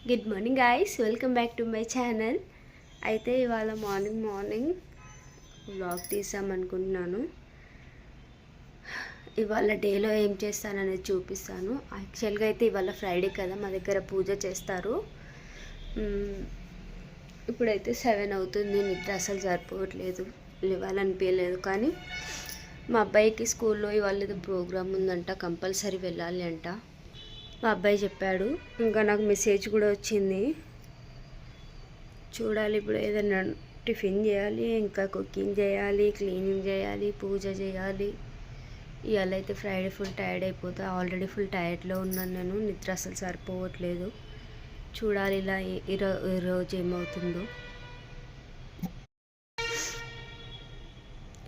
Good morning guys, welcome back to my channel. అయితే ఇవాళ morning vlog తీసామనుకుంటున్నాను. ఇవాళ డేలో ఏం చేస్తాననేది చూపిస్తాను. యాక్చువల్గా అయితే ఇవాళ ఫ్రైడే కదా, మా దగ్గర పూజ చేస్తారు. ఇప్పుడైతే 7 అవుతుంది. నిద్ర అసలు సరిపోవట్లేదు, లేవాలనిపించలేదు. కానీ మా అబ్బాయికి స్కూల్లో ఇవాళ ఏదో ప్రోగ్రామ్ ఉందంట, కంపల్సరీ వెళ్ళాలి అంట. మా అబ్బాయి చెప్పాడు. ఇంకా నాకు మెసేజ్ కూడా వచ్చింది. చూడాలి, ఇప్పుడు ఏదైనా టిఫిన్ చేయాలి, ఇంకా కుకింగ్ చేయాలి, క్లీనింగ్ చేయాలి, పూజ చేయాలి. ఇవాళ అయితే ఫ్రైడే ఫుల్ టైర్డ్ అయిపోతా. ఆల్రెడీ ఫుల్ టైర్డ్లో ఉన్నాను నేను, నిద్ర అసలు సరిపోవట్లేదు. చూడాలి ఇలా ఈరోజు ఏమవుతుందో.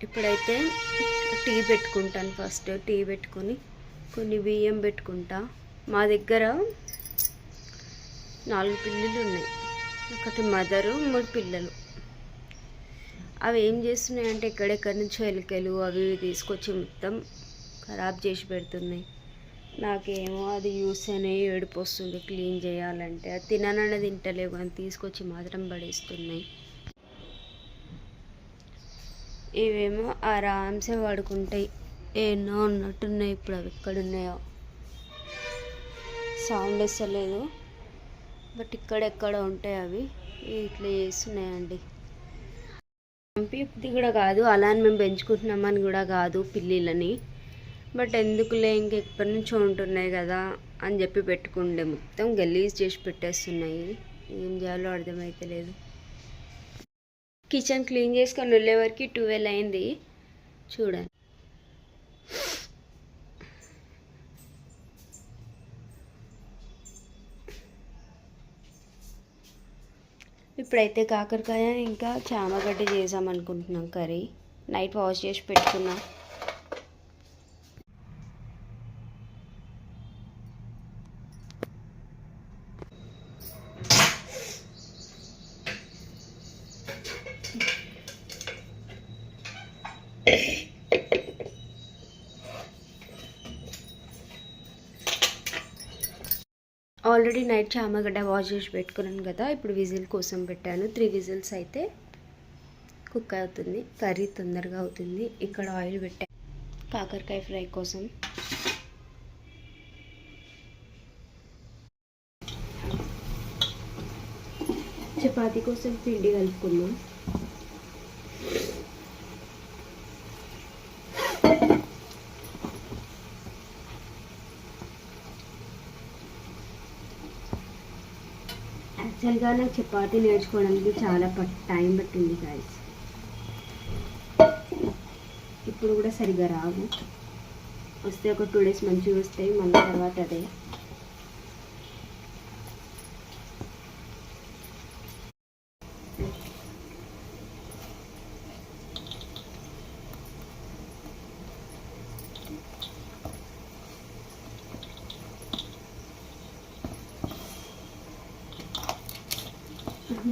ఇప్పుడైతే టీ పెట్టుకుంటాను. ఫస్ట్ టీ పెట్టుకొని కొన్ని బియ్యం పెట్టుకుంటా. మా దగ్గర 4 పిల్లులు ఉన్నాయి. ఒకటి మదరు, 3 పిల్లలు. అవి ఏం చేస్తున్నాయంటే ఎక్కడెక్కడి నుంచో ఎలుకలు అవి తీసుకొచ్చి మొత్తం ఖరాబ్ చేసి పెడుతున్నాయి. నాకేమో అది చూస్తేనే ఏడుపు వస్తుంది. క్లీన్ చేయాలంటే అది తిననన్నది తింటలేవు, కానీ తీసుకొచ్చి మాత్రం పడేస్తున్నాయి. ఇవేమో ఆరామ్సే పడుకుంటాయి. ఎన్నో ఉన్నట్టున్నాయి. ఇప్పుడు అవి ఎక్కడున్నాయో సౌండ్ వస్తలేదు, బట్ ఇక్కడెక్కడ ఉంటాయి అవి. ఇట్లా చేస్తున్నాయండి. పంపిది కూడా కాదు, అలా అని మేము పెంచుకుంటున్నామని కూడా కాదు పిల్లిలని. బట్ ఎందుకులే, ఇంకెప్పటి నుంచో ఉంటున్నాయి కదా అని చెప్పి పెట్టుకుండే. మొత్తం గలీజ్ చేసి పెట్టేస్తున్నాయి. ఏం చేయాలో అర్థమైతలేదు. కిచెన్ క్లీన్ చేసుకొని వెళ్ళేవరకు 12 అయింది. చూడండి, ఇప్పుడైతే కాకరకాయ ఇంకా చామగడ్డ చేసామనుకుంటున్నాం కర్రీ. నైట్ వాష్ చేసి పెట్టుకున్నా. ఆల్రెడీ నైట్ చామగడ్డ వాష్ చేసి పెట్టుకున్నాను కదా. ఇప్పుడు విజిల్ కోసం పెట్టాను. 3 విజిల్స్ అయితే కుక్ అవుతుంది, కర్రీ తొందరగా అవుతుంది. ఇక్కడ ఆయిల్ పెట్టాను కాకరకాయ ఫ్రై కోసం. చపాతీ కోసం పిండి కలుపుకున్నాం. యాక్చువల్గా నాకు చపాతీ నేర్చుకోవడానికి చాలా టైం పట్టింది గాయస్. ఇప్పుడు కూడా సరిగా రావు. వస్తే ఒక 2 డేస్ మంచిగా వస్తాయి, మళ్ళీ తర్వాత అదే.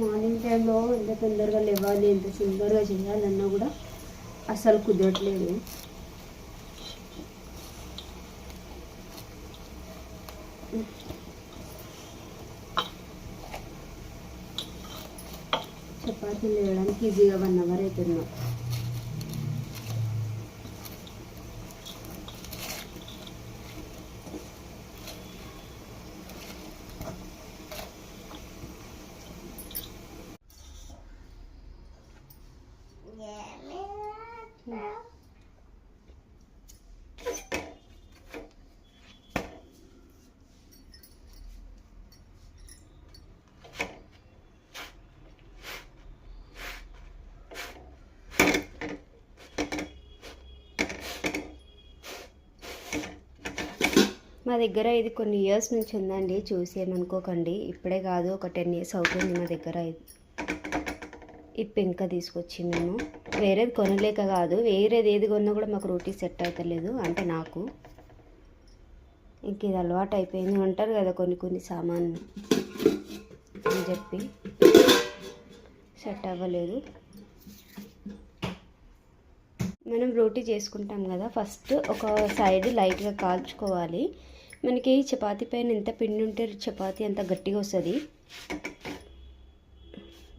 మార్నింగ్ టైంలో ఎంత తొందరగా లేవాలి, ఎంత సింపుల్గా చేయాలన్నా కూడా అసలు కుదరట్లేదు. చపాతీలు వేయడానికి ఈజీగా 1 అవర్ అవుతుంది. మా దగ్గర ఇది కొన్ని ఇయర్స్ నుంచి ఉందండి, చూసేమనుకోకండి. ఇప్పుడే కాదు, ఒక 10 years అవుతుంది మా దగ్గర. ఈ పెంక తీసుకొచ్చి మేము వేరేది కొనలేక కాదు, వేరేది ఏది కొన్నా కూడా మాకు రోటీ సెట్ అవుతలేదు. అంటే నాకు ఇంక ఇది అలవాటు అయిపోయింది. అంటారు కదా కొన్ని సామాన్లు అని చెప్పి సెట్ అవ్వలేదు. మనం రోటీ చేసుకుంటాం కదా, ఫస్ట్ ఒక సైడ్ లైట్గా కాల్చుకోవాలి. మనకి చపాతీ పైన ఎంత పిండి ఉంటే చపాతీ అంత గట్టిగా వస్తుంది.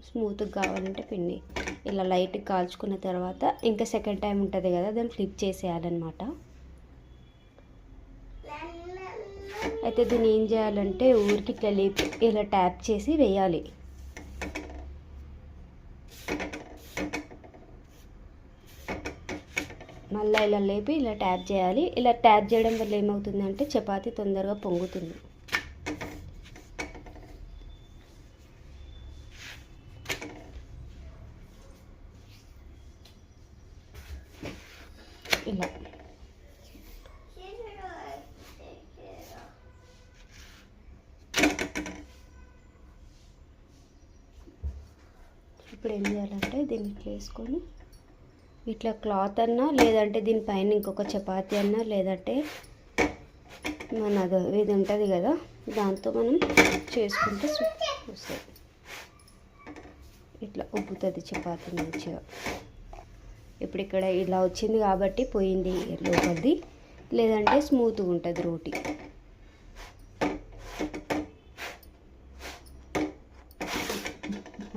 స్మూత్గా కావాలంటే పిండి ఇలా లైట్గా కాల్చుకున్న తర్వాత ఇంకా సెకండ్ టైం ఉంటుంది కదా, దాన్ని ఫ్లిప్ చేసేయాలన్నమాట. అయితే దీన్ని ఏం చేయాలంటే ఊరికి ఇట్లా లేపి ఇలా ట్యాప్ చేసి వేయాలి. మళ్ళీ ఇలా లేపి ఇలా ట్యాప్ చేయాలి. ఇలా ట్యాప్ చేయడం వల్ల ఏమవుతుందంటే చపాతీ తొందరగా పొంగుతుంది. ఇలా ఇప్పుడు ఏం చేయాలంటే దీన్ని ఇట్లా వేసుకొని ఇట్లా క్లాత్ అన్నా, లేదంటే దీనిపైన ఇంకొక చపాతీ అన్నా, లేదంటే మన ఇది ఉంటుంది కదా దాంతో మనం చేసుకుంటే వస్తుంది. ఇట్లా ఉబ్బుతుంది చపాతీ మంచిగా. ఇప్పుడు ఇక్కడ ఇలా వచ్చింది కాబట్టి పోయింది లోపలిది, లేదంటే స్మూత్గా ఉంటుంది రోటీ.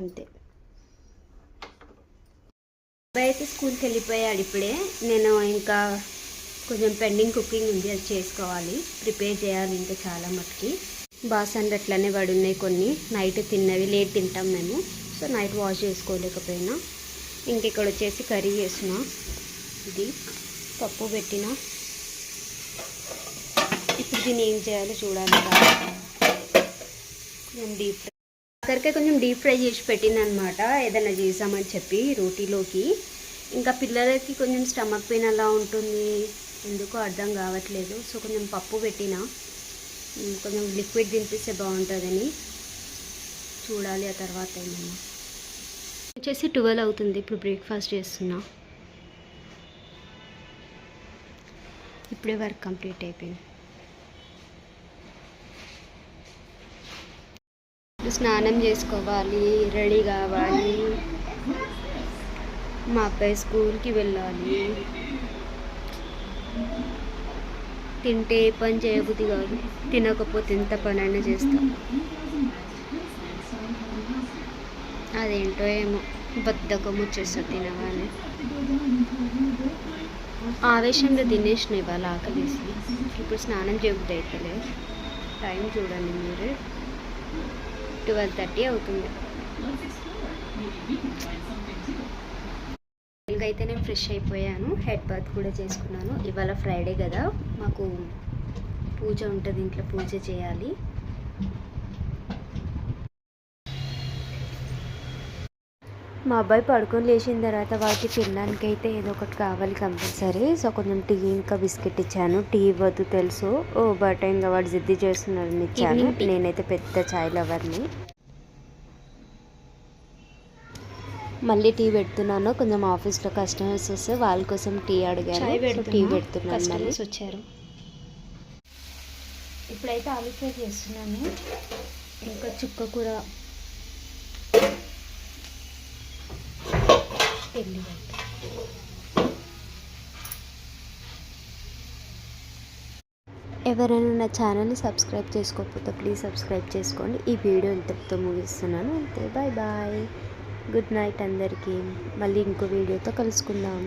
అంతే. అబ్బాయి అయితే స్కూల్కి వెళ్ళిపోయాడు ఇప్పుడే. నేను ఇంకా కొంచెం పెండింగ్ కుకింగ్ ఉంది, అది చేసుకోవాలి, ప్రిపేర్ చేయాలి ఇంకా చాలా మటుకి. బాసన్లు అట్లనే పడి ఉన్నాయి కొన్ని, నైట్ తిన్నవి, లేట్ తింటాం మేము, సో నైట్ వాష్ చేసుకోలేకపోయినా. ఇంకెక్కడ వచ్చేసి కర్రీ చేసిన, ఇది పప్పు పెట్టిన. ఇప్పుడు దీన్ని ఏం చేయాలో చూడాలి. కొంచెం కాకరకాయ కొంచెం డీప్ ఫ్రై చేసి పెట్టిందనమాట, ఏదైనా చేసామని చెప్పి రోటీలోకి. ఇంకా పిల్లలకి కొంచెం స్టమక్ పెయిన్ అలా ఉంటుంది, ఎందుకో అర్థం కావట్లేదు. సో కొంచెం పప్పు పెట్టిన, కొంచెం లిక్విడ్ తినిపిస్తే బాగుంటుందని. చూడాలి ఆ తర్వాత ఏమన్నా. వచ్చేసి 12 అవుతుంది, ఇప్పుడు బ్రేక్ఫాస్ట్ చేస్తున్నా. ఇప్పుడే వర్క్ కంప్లీట్ అయిపోయింది. స్నానం చేసుకోవాలి, రెడీ కావాలి, మా అబ్బాయి స్కూల్కి వెళ్ళాలి. తింటే పని చేయబుద్ధి కాదు, తినకపోతే ఎంత పనైనా చేస్తాం. అదేంటో ఏమో బద్ధకం వచ్చేస్తుంది తినగానే. ఆవేశంగా తినేసిన ఇవాళ ఆకలేసి. ఇప్పుడు స్నానం చేయబుద్ధి అవుతలే. టైం చూడండి మీరు, 12:30 అవుతుంది. అయితే నేను ఫ్రెష్ అయిపోయాను, హెడ్ బాత్ కూడా చేసుకున్నాను. ఇవాళ ఫ్రైడే కదా, మాకు పూజ ఉంటుంది, ఇంట్లో పూజ చేయాలి. మా అబ్బాయి పడుకొని లేచిన తర్వాత వాటికి తినడానికి అయితే ఏదో ఒకటి కావాలి కంపల్సరీ. సో కొంచెం టీ ఇంకా బిస్కెట్ ఇచ్చాను. టీ ఇవ్వద్దు తెలుసు, బట్ ఇంకా వాడు జిద్ది చేస్తున్నారని ఇచ్చాను. నేనైతే పెద్ద చాయ్ లవర్ని. మళ్ళీ టీ పెడుతున్నాను. కొంచెం ఆఫీస్లో కస్టమర్స్ వస్తే వాళ్ళ కోసం టీ అడిగాను, టీ పెడుతున్నాను. కస్టమర్స్ వచ్చారు. ఇప్పుడైతే ఆలూ ఫ్రై చేస్తున్నాను, ఇంకా చుక్క కూర, ఎవరైనా నా ఛానల్ని సబ్స్క్రైబ్ చేసుకోకపోతే ప్లీజ్ సబ్స్క్రైబ్ చేసుకోండి. ఈ వీడియో ఇంతటితో ముగిస్తున్నాను. అంతే, బాయ్ బాయ్, గుడ్ నైట్ అందరికీ. మళ్ళీ ఇంకో వీడియోతో కలుసుకుందాం.